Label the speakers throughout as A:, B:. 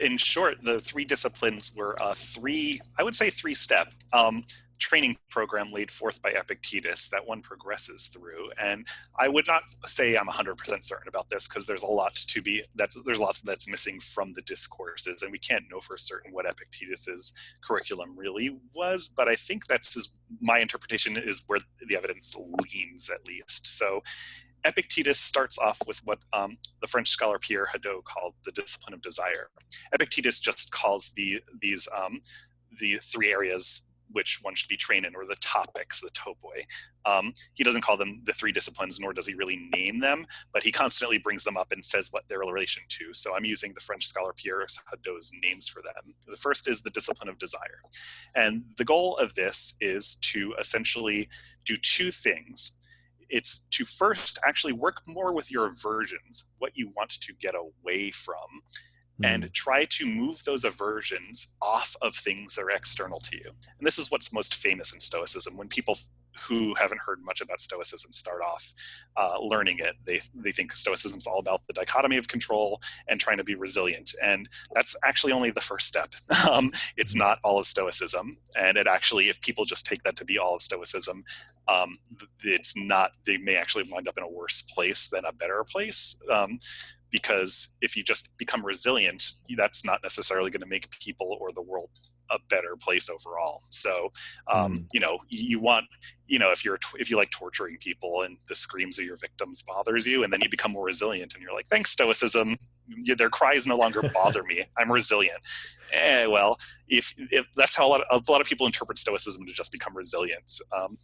A: in short, the three disciplines were I would say three-step training program laid forth by Epictetus that one progresses through. And I would not say I'm 100% certain about this, because there's a lot that's missing from the discourses, and we can't know for certain what Epictetus's curriculum really was. But I think my interpretation is where the evidence leans, at least. So Epictetus starts off with what the French scholar Pierre Hadot called the discipline of desire. Epictetus just calls the three areas which one should be trained in, or the topics, the topoi. He doesn't call them the three disciplines, nor does he really name them, but he constantly brings them up and says what they're in relation to. So I'm using the French scholar Pierre Hadot's names for them. The first is the discipline of desire. And the goal of this is to essentially do two things. It's to first actually work more with your aversions, what you want to get away from, and try to move those aversions off of things that are external to you. And this is what's most famous in Stoicism. When people who haven't heard much about Stoicism start off learning it, they think Stoicism is all about the dichotomy of control and trying to be resilient. And that's actually only the first step. It's not all of Stoicism. And it actually, if people just take that to be all of Stoicism, it's not, they may actually wind up in a worse place than a better place. Because if you just become resilient, that's not necessarily going to make people or the world a better place overall. So, you want, if you like torturing people and the screams of your victims bothers you, and then you become more resilient and you're like, thanks, Stoicism, their cries no longer bother me. I'm resilient. Well, if that's how a lot of people interpret Stoicism, to just become resilient,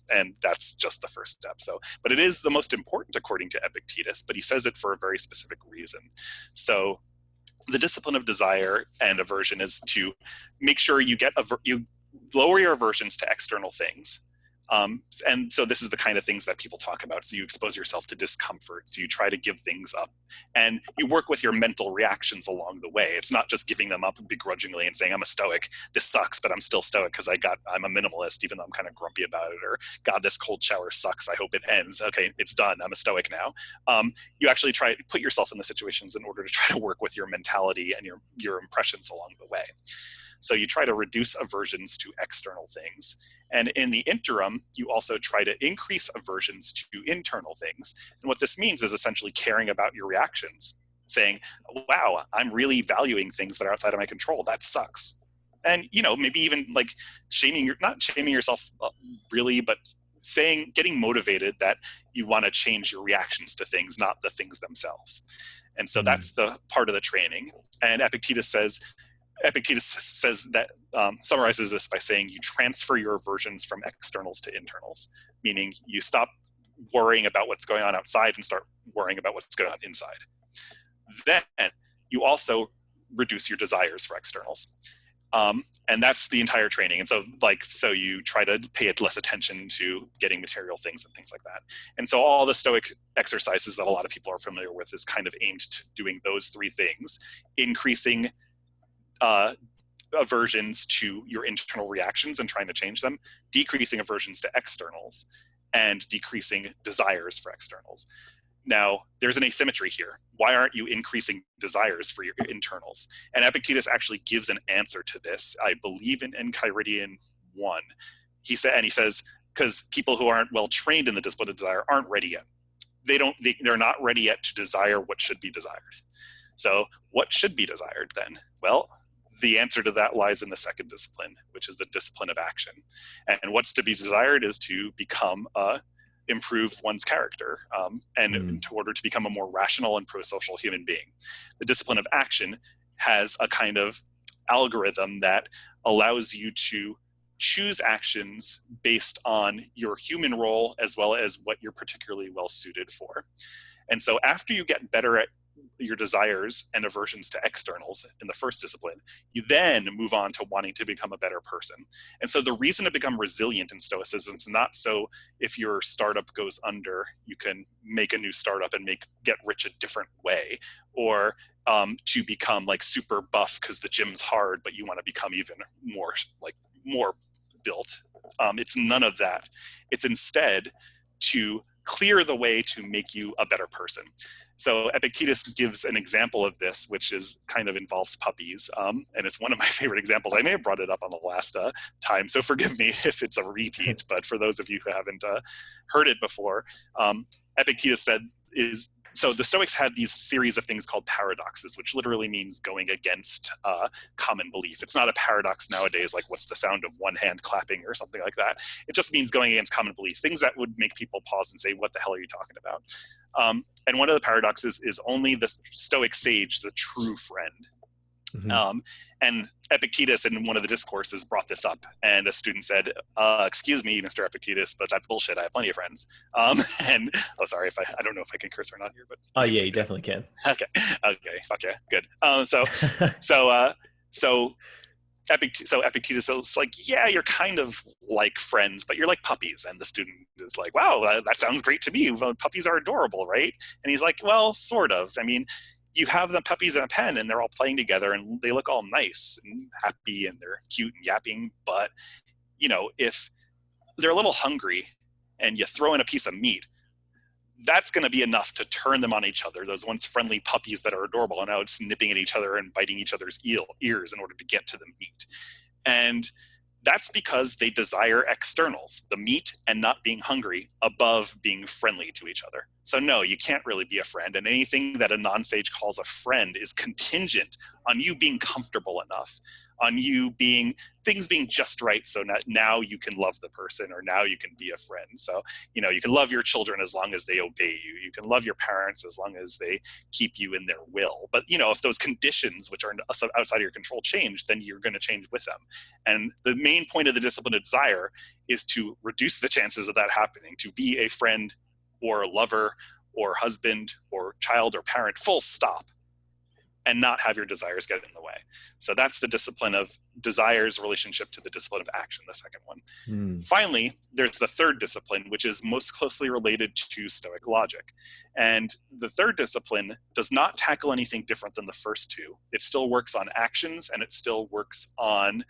A: and that's just the first step. So, but it is the most important according to Epictetus, but he says it for a very specific reason. So, the discipline of desire and aversion is to make sure you lower your aversions to external things. And so this is the kind of things that people talk about. So you expose yourself to discomfort. So you try to give things up, and you work with your mental reactions along the way. It's not just giving them up begrudgingly and saying, I'm a Stoic, this sucks, but I'm still Stoic because I'm a minimalist, even though I'm kind of grumpy about it. Or, God, this cold shower sucks, I hope it ends. Okay, it's done, I'm a Stoic now. You actually try to put yourself in the situations in order to try to work with your mentality and your impressions along the way. So you try to reduce aversions to external things. And in the interim, you also try to increase aversions to internal things. And what this means is essentially caring about your reactions, saying, wow, I'm really valuing things that are outside of my control. That sucks. And, maybe even like not shaming yourself really, but getting motivated that you want to change your reactions to things, not the things themselves. And so that's the part of the training. And Epictetus says that, summarizes this by saying you transfer your aversions from externals to internals, meaning you stop worrying about what's going on outside and start worrying about what's going on inside. Then you also reduce your desires for externals. And that's the entire training. And so you try to pay less attention to getting material things and things like that. And so all the Stoic exercises that a lot of people are familiar with is kind of aimed to doing those three things: increasing aversions to your internal reactions and trying to change them, decreasing aversions to externals, and decreasing desires for externals. Now, there's an asymmetry here. Why aren't you increasing desires for your internals? And Epictetus actually gives an answer to this, I believe in Enchiridion 1. He says, because people who aren't well trained in the discipline of desire aren't ready yet. They're not ready yet to desire what should be desired. So what should be desired then? Well, the answer to that lies in the second discipline, which is the discipline of action. And what's to be desired is to improve one's character, in order to become a more rational and pro-social human being. The discipline of action has a kind of algorithm that allows you to choose actions based on your human role as well as what you're particularly well suited for. And so after you get better at your desires and aversions to externals in the first discipline, you then move on to wanting to become a better person. And so the reason to become resilient in Stoicism is not so if your startup goes under, you can make a new startup and get rich a different way, or to become like super buff because the gym's hard, but you want to become even more built. It's none of that. It's instead to clear the way to make you a better person. So Epictetus gives an example of this, which is kind of involves puppies. And it's one of my favorite examples. I may have brought it up on the last time, so forgive me if it's a repeat, but for those of you who haven't heard it before, Epictetus said so the Stoics had these series of things called paradoxes, which literally means going against common belief. It's not a paradox nowadays, like what's the sound of one hand clapping or something like that. It just means going against common belief, things that would make people pause and say, what the hell are you talking about? And one of the paradoxes is only the Stoic sage is a true friend. Mm-hmm. And Epictetus in one of the discourses brought this up, and a student said, excuse me, Mr. Epictetus, but that's bullshit. I have plenty of friends. And sorry if I don't know if I can curse or not here, but
B: yeah, you definitely can.
A: Okay, fuck yeah, good. So Epictetus is like, yeah, you're kind of like friends, but you're like puppies. And the student is like, wow, that sounds great to me. Well, puppies are adorable, right? And he's like, well, sort of. I mean, you have the puppies in a pen and they're all playing together and they look all nice and happy and they're cute and yapping. But, if they're a little hungry and you throw in a piece of meat, that's going to be enough to turn them on each other. Those once friendly puppies that are adorable and now it's nipping at each other and biting each other's ears in order to get to the meat. And that's because they desire externals, the meat and not being hungry, above being friendly to each other. So no, you can't really be a friend. And anything that a non-sage calls a friend is contingent on you being comfortable enough, on you things being just right, so now you can love the person, or now you can be a friend. So, you can love your children as long as they obey you. You can love your parents as long as they keep you in their will. But, if those conditions, which are outside of your control, change, then you're going to change with them. And the main point of the discipline of desire is to reduce the chances of that happening, to be a friend or a lover or husband or child or parent, full stop, and not have your desires get in the way. So that's the discipline of desire's relationship to the discipline of action, the second one. Finally, there's the third discipline, which is most closely related to Stoic logic. And the third discipline does not tackle anything different than the first two. It still works on actions and it still works on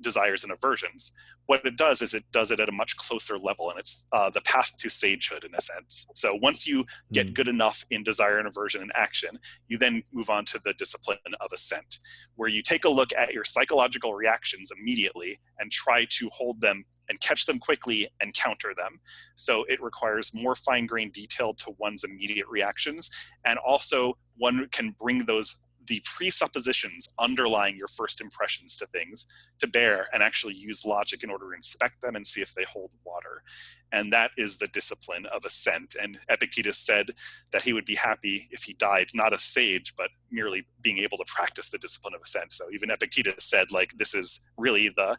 A: desires and aversions. What it does is it does it at a much closer level, and it's the path to sagehood in a sense. So once you get good enough in desire and aversion and action, you then move on to the discipline of assent, where you take a look at your psychological reactions immediately and try to hold them and catch them quickly and counter them. So it requires more fine-grained detail to one's immediate reactions, and also one can bring the presuppositions underlying your first impressions to things to bear and actually use logic in order to inspect them and see if they hold water. And that is the discipline of assent. And Epictetus said that he would be happy if he died, not a sage, but merely being able to practice the discipline of assent. So even Epictetus said, like, this is really the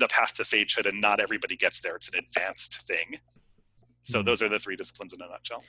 A: path to sagehood, and not everybody gets there. It's an advanced thing. So those are the three disciplines in a nutshell.